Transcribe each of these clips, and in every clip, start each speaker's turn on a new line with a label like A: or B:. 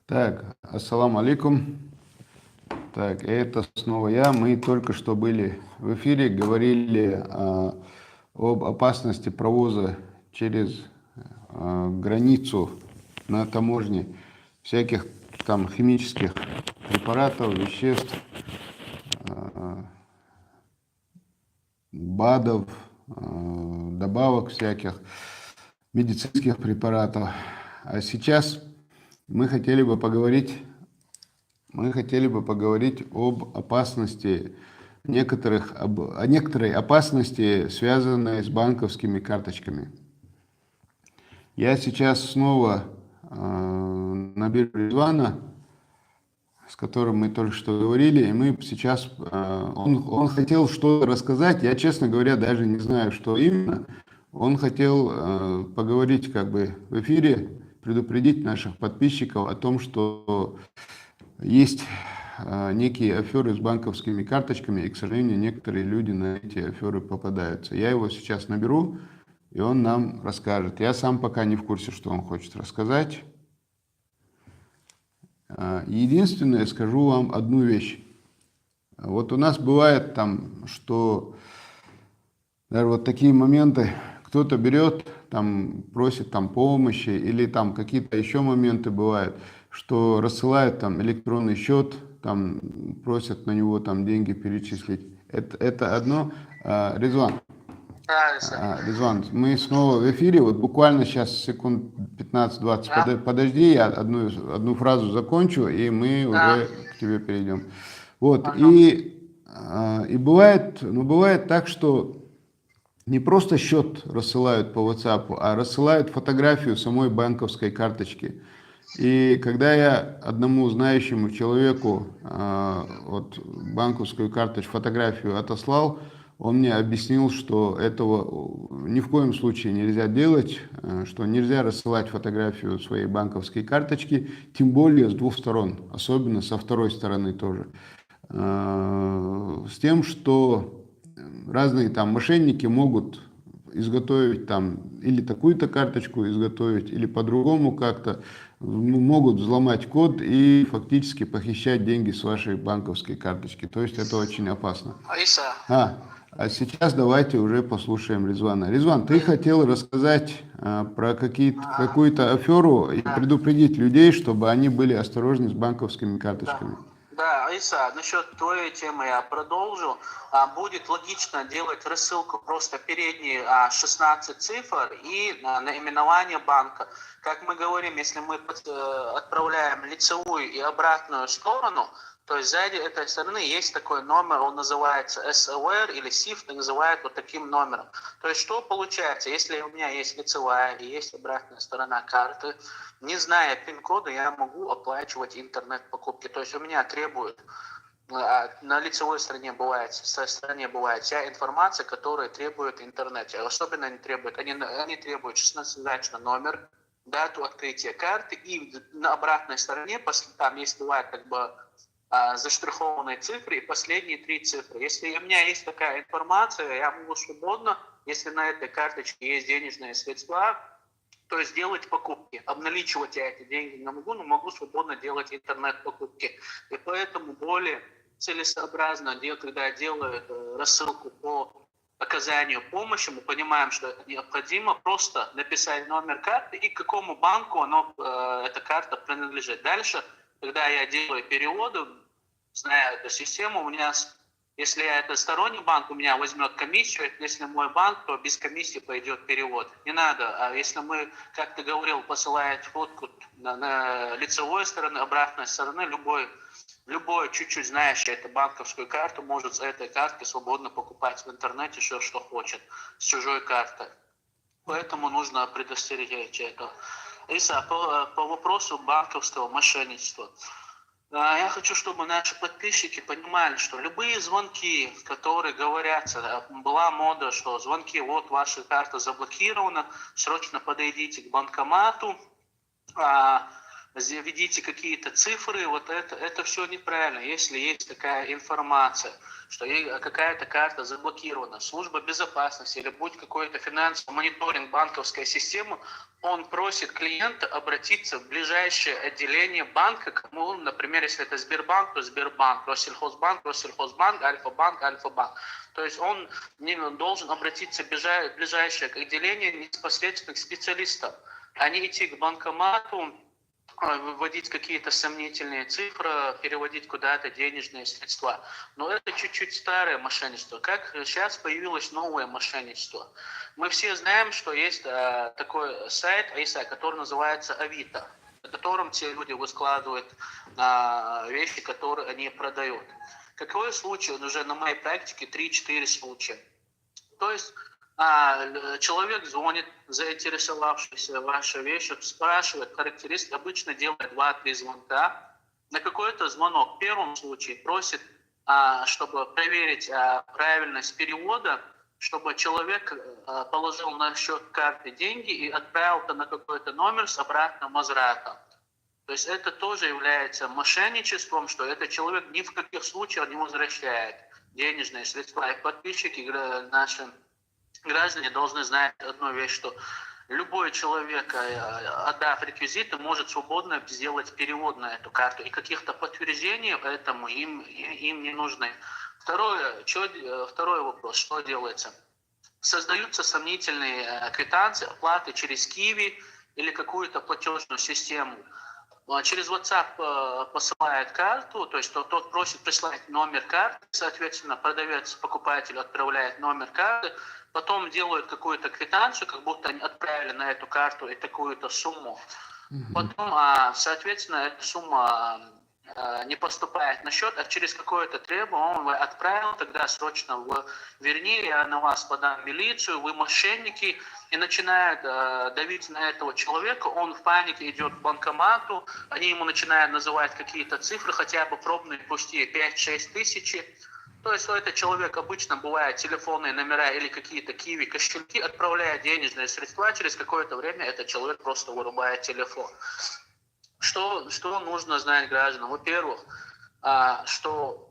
A: Так, ассаламу алейкум. Так, это снова я. Мы только что были в эфире, говорили об опасности провоза через границу на таможне всяких там химических препаратов, веществ, БАДов, добавок всяких, медицинских препаратов. А сейчас мы хотели бы поговорить об опасности о некоторой опасности, связанной с банковскими карточками. Я сейчас снова наберу Ризвана, с которым мы только что говорили, и мы сейчас... Он хотел что-то рассказать, я, честно говоря, даже не знаю, что именно. Он хотел поговорить как бы в эфире, предупредить наших подписчиков о том, что есть некие аферы с банковскими карточками, и, к сожалению, некоторые люди на эти аферы попадаются. Я его сейчас наберу, и он нам расскажет. Я сам пока не в курсе, что он хочет рассказать. Единственное, скажу вам одну вещь. Вот у нас бывает там, что даже вот такие моменты, кто-то берет, там, просит там помощи, или там какие-то еще моменты бывают, что рассылают там электронный счет, там просят на него там деньги перечислить. Это одно. Резван, Резван, мы снова в эфире, вот буквально сейчас секунд 15-20, подожди, я одну фразу закончу, и мы уже к тебе перейдем. Вот, и бывает так, что не просто счет рассылают по WhatsApp, а рассылают фотографию самой банковской карточки. И когда я одному знающему человеку вот банковскую карточку, фотографию отослал, он мне объяснил, что этого ни в коем случае нельзя делать, что нельзя рассылать фотографию своей банковской карточки, тем более с двух сторон, особенно со второй стороны тоже. С тем, что разные там мошенники могут изготовить там или такую-то карточку изготовить, или по-другому как-то могут взломать код и фактически похищать деньги с вашей банковской карточки. То есть это очень опасно. А сейчас давайте уже послушаем Резвана. Резван, ты хотел рассказать про какую-то аферу и предупредить людей, чтобы они были осторожны с банковскими карточками.
B: Да, Иса, насчет твоей темы я продолжу. Будет логично делать рассылку просто передние 16 цифр и наименование банка. Как мы говорим, если мы отправляем лицевую и обратную сторону, то есть сзади этой стороны есть такой номер, он называется SOR или SIFT, называют вот таким номером. То есть что получается, если у меня есть лицевая и есть обратная сторона карты, не зная пин-кода, я могу оплачивать интернет-покупки. То есть у меня требуют, на лицевой стороне бывает, со стороне бывает вся информация, которая требует интернет. Особенно они требуют 16-значный номер, дату открытия карты, и на обратной стороне, там есть бывает как бы заштрихованные цифры и последние 3 цифры. Если у меня есть такая информация, я могу свободно, если на этой карточке есть денежные средства, то есть делать покупки. Обналичивать я эти деньги не могу, но могу свободно делать интернет-покупки. И поэтому более целесообразно, когда делают рассылку по оказанию помощи, мы понимаем, что это необходимо, просто написать номер карты и к какому банку эта карта принадлежит. Дальше, когда я делаю переводы, зная эту систему, у меня, если это сторонний банк, у меня возьмет комиссию, если мой банк, то без комиссии пойдет перевод. Не надо. А если мы, как ты говорил, посылаете фотку на лицевой стороны, обратной стороны, любой чуть-чуть знающий эту банковскую карту может с этой карты свободно покупать в интернете все, что хочет, с чужой карты. Поэтому нужно предостеречь это. Иса, по вопросу банковского мошенничества. Я хочу, чтобы наши подписчики понимали, что любые звонки, которые говорятся, была мода, что звонки, вот ваша карта заблокирована, срочно подойдите к банкомату. введите какие-то цифры, вот это все неправильно. Если есть такая информация, что какая-то карта заблокирована, служба безопасности или будь какой-то финансовый мониторинг банковской системы, он просит клиента обратиться в ближайшее отделение банка, кому, например, если это Сбербанк, то Сбербанк, Россельхозбанк, Россельхозбанк, Альфа-банк, Альфа-банк. То есть он должен обратиться в ближайшее отделение непосредственно к специалистам, а не идти к банкомату, вводить какие-то сомнительные цифры, переводить куда-то денежные средства. Но это чуть-чуть старое мошенничество. Как сейчас появилось новое мошенничество? Мы все знаем, что есть такой сайт, который называется Авито, на котором те люди выкладывают вещи, которые они продают. Какой случай? Уже на моей практике 3-4 случая. То есть человек звонит, заинтересовавшийся вашей вещью, спрашивает характеристики, обычно делает 2-3 звонка. На какой-то звонок в первом случае просит, чтобы проверить правильность перевода, чтобы человек положил на счет карты деньги и отправил на какой-то номер с обратным возвратом. То есть это тоже является мошенничеством, что этот человек ни в каких случаях не возвращает денежные средства. И подписчики, наши граждане должны знать одну вещь, что любой человек, отдав реквизиты, может свободно сделать перевод на эту карту. И каких-то подтверждений этому им не нужны. Второй вопрос, что делается? Создаются сомнительные квитанции, оплаты через Киви или какую-то платежную систему. Через WhatsApp посылает карту, то есть тот просит прислать номер карты, соответственно, продавец покупателю отправляет номер карты, потом делают какую-то квитанцию, как будто они отправили на эту карту и такую-то сумму. Потом, соответственно, эта сумма не поступает на счет, а через какое-то требование он отправил, тогда срочно верни, я на вас подам милицию, вы мошенники, и начинает давить на этого человека, он в панике идет к банкомату, они ему начинают называть какие-то цифры, хотя бы пробные пустые 5-6 тысяч. То есть у этого человека обычно бывают телефонные номера или какие-то киви, кошельки, отправляя денежные средства, через какое-то время этот человек просто вырубает телефон. Что нужно знать гражданам? Во-первых, что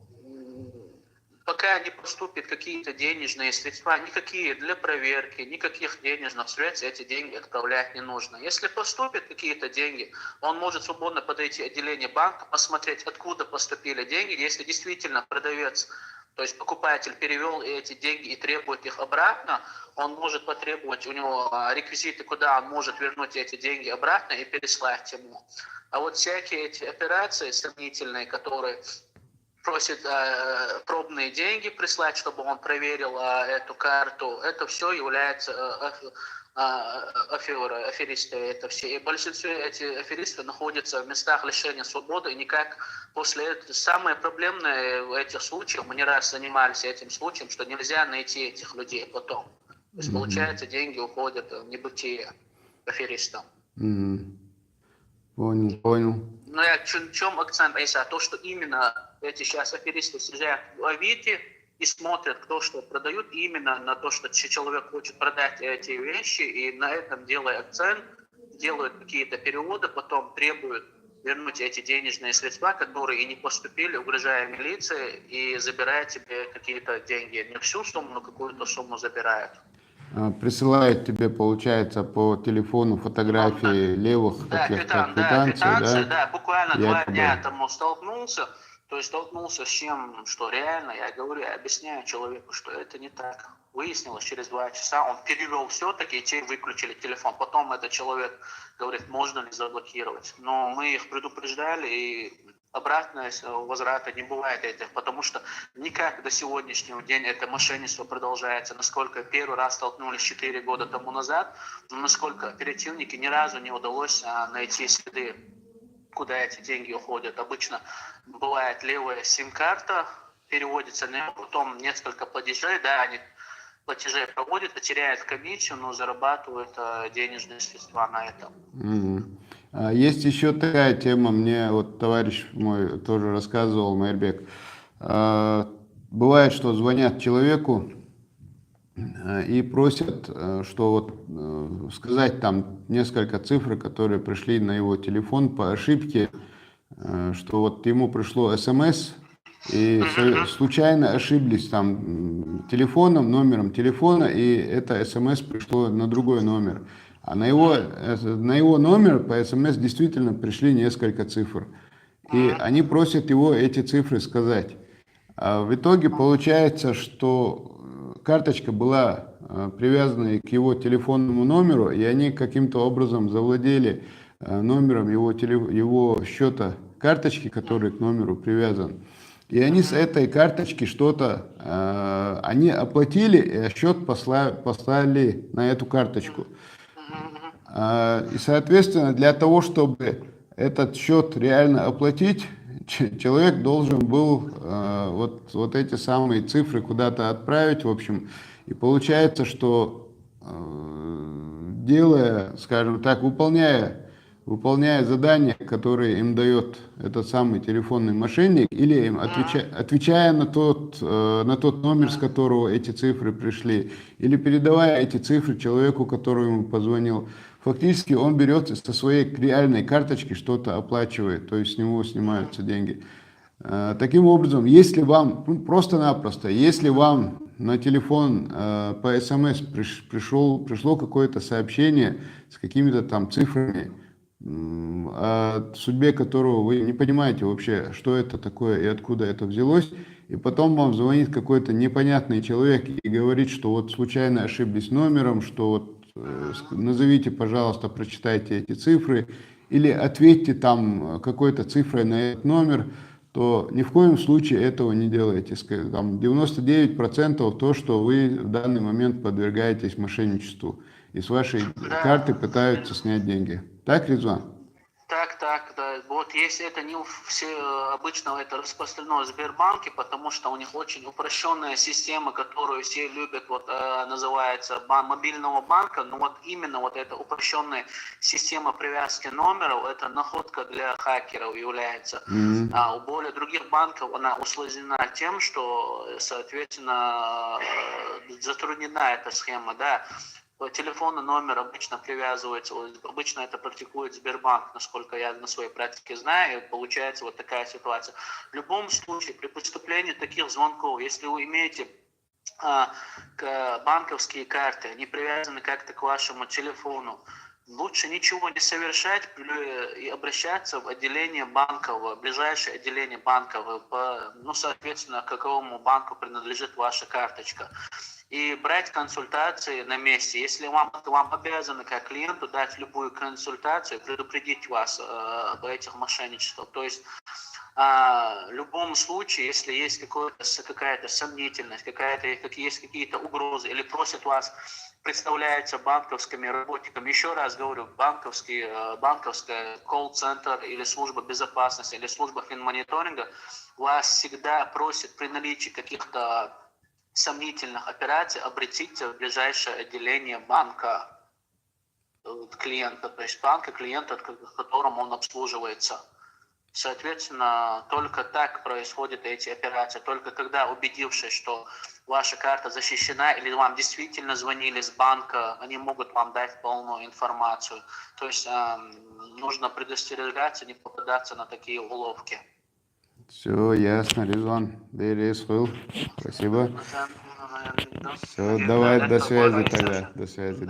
B: пока не поступят какие-то денежные средства, никакие для проверки, никаких денежных средств эти деньги отправлять не нужно. Если поступят какие-то деньги, он может свободно подойти в отделение банка, посмотреть, откуда поступили деньги. Если действительно продавец, то есть покупатель перевел эти деньги и требует их обратно, он может потребовать у него реквизиты, куда он может вернуть эти деньги обратно и переслать ему. А вот всякие эти операции сомнительные, которые просит пробные деньги прислать, чтобы он проверил эту карту, это все является аферисты. Это все. И большинство этих аферистов находятся в местах лишения свободы, и никак после этого. Самое проблемное в этих случаях, мы не раз занимались этим случаем, что нельзя найти этих людей потом. То есть, получается, деньги уходят в небытие аферистам.
A: Понял.
B: Но я в чем акцент, Айса? То, что именно эти сейчас аферисты сидят в Авито и смотрят, кто что продают, именно на то, что человек хочет продать эти вещи, и на этом делая акцент, делают какие-то переводы, потом требуют вернуть эти денежные средства, которые и не поступили, угрожая милиции, и забирают тебе какие-то деньги. Не всю сумму, но какую-то сумму забирают.
A: Присылают тебе, получается, по телефону фотографии левых каких-то квитанций,
B: да, буквально
A: якобы
B: 2 дня тому столкнулся с чем, что реально, я говорю, я объясняю человеку, что это не так. Выяснилось через 2 часа, он перевел все-таки, и те выключили телефон. Потом этот человек говорит, можно ли заблокировать. Но мы их предупреждали, и обратного возврата не бывает этих, потому что никак до сегодняшнего дня это мошенничество продолжается. Насколько первый раз столкнулись 4 года тому назад, но насколько оперативники ни разу не удалось найти следы, куда эти деньги уходят. Обычно бывает левая сим-карта, переводится на потом несколько платежей, да, они платежей проводят, потеряют комиссию, но зарабатывают денежные средства на этом.
A: Есть еще такая тема, мне вот товарищ мой тоже рассказывал, Майрбек. Бывает, что звонят человеку, и просят, что вот сказать там несколько цифр, которые пришли на его телефон по ошибке, что вот ему пришло СМС, и случайно ошиблись там телефоном, номером телефона, и это СМС пришло на другой номер. А на его номер по СМС действительно пришли несколько цифр. И они просят его эти цифры сказать. А в итоге получается, что карточка была привязана к его телефонному номеру, и они каким-то образом завладели номером его счета карточки, который к номеру привязан. И они с этой карточки что-то, они оплатили, и счет послали на эту карточку. И, соответственно, для того, чтобы этот счет реально оплатить, человек должен был вот эти самые цифры куда-то отправить, в общем. И получается, что делая, скажем так, выполняя задания, которые им дает этот самый телефонный мошенник, или им отвечая на тот номер, с которого эти цифры пришли, или передавая эти цифры человеку, который ему позвонил, фактически он берет со своей реальной карточки что-то оплачивает, то есть с него снимаются деньги. Таким образом, если вам, просто-напросто, если вам на телефон по СМС пришло какое-то сообщение с какими-то там цифрами, о судьбе которого вы не понимаете вообще, что это такое и откуда это взялось, и потом вам звонит какой-то непонятный человек и говорит, что вот случайно ошиблись номером, что вот назовите, пожалуйста, прочитайте эти цифры, или ответьте там какой-то цифрой на этот номер, то ни в коем случае этого не делайте. Там 99% то, что вы в данный момент подвергаетесь мошенничеству, и с вашей карты пытаются снять деньги. Так, Резван?
B: Так, да. Вот если это не все, обычно это распространено в Сбербанке, потому что у них очень упрощенная система, которую все любят, вот называется мобильного банка, но вот именно вот эта упрощенная система привязки номеров, это находка для хакеров является. А у более других банков она усложнена тем, что, соответственно, затруднена эта схема, да. Телефонный номер обычно привязывается, обычно это практикует Сбербанк, насколько я на своей практике знаю, и получается вот такая ситуация. В любом случае, при поступлении таких звонков, если вы имеете банковские карты, они привязаны как-то к вашему телефону, лучше ничего не совершать и обращаться в отделение банка, в ближайшее отделение банка, соответственно, к какому банку принадлежит ваша карточка. И брать консультации на месте. Если вам обязаны как клиенту дать любую консультацию, предупредить вас об этих мошенничествах. То есть в любом случае, если есть какая-то сомнительность, есть какие-то угрозы, или просят вас представляется банковскими работниками, еще раз говорю, банковская колл-центр или служба безопасности, или служба финмониторинга, вас всегда просят при наличии каких-то сомнительных операций обратиться в ближайшее отделение банка клиента, то есть банка клиента, к которому он обслуживается. Соответственно, только так происходят эти операции, только когда, убедившись, что ваша карта защищена или вам действительно звонили с банка, они могут вам дать полную информацию. То есть нужно предостерегаться, не попадаться на такие уловки.
A: Все ясно, Резван. Спасибо. Все, давай, до связи тогда. До связи.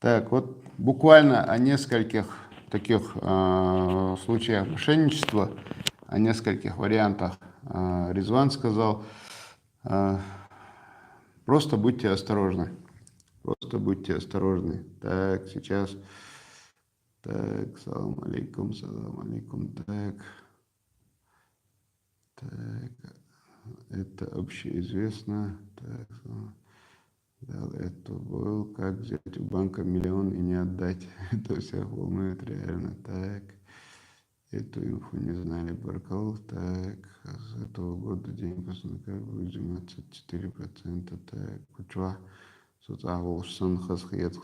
A: Так, вот буквально о нескольких таких случаях мошенничества, о нескольких вариантах Резван сказал. Просто будьте осторожны. Так, сейчас. Так, салам алейкум. Так, это общеизвестно. Так, это был, как взять у банка миллион и не отдать. Это всех волнует реально. Так, эту инфу не знали, Баркал. Так, с этого года день поступка будет взиматься 4%. Так, кучва. Соцагулшан хасхият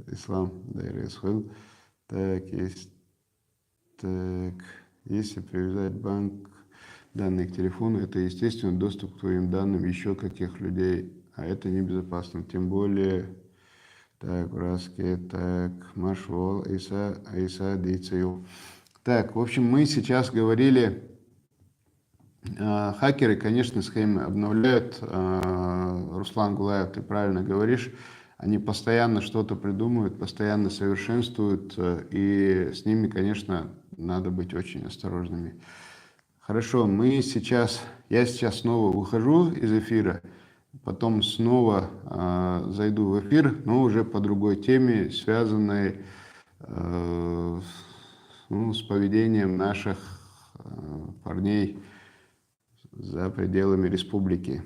A: ислам дайресхил. Так, есть. Так, если привязать банк данные к телефону, это, естественно, доступ к твоим данным еще каких людей, а это небезопасно, тем более, так, Раски, так, Машвол, Иса, Дицею. Так, в общем, мы сейчас говорили, хакеры, конечно, схемы обновляют, Руслан Гулаев, ты правильно говоришь, они постоянно что-то придумывают, постоянно совершенствуют, и с ними, конечно, надо быть очень осторожными. Хорошо, я сейчас снова выхожу из эфира, потом снова зайду в эфир, но уже по другой теме, связанной с поведением наших парней за пределами республики.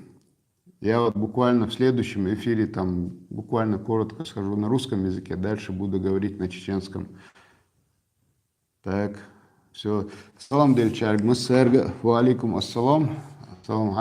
A: Я вот буквально в следующем эфире там буквально коротко скажу на русском языке, дальше буду говорить на чеченском. Так, все. Салам Дельчарг, Муссерга, Ва алейкум ассалам. Салам,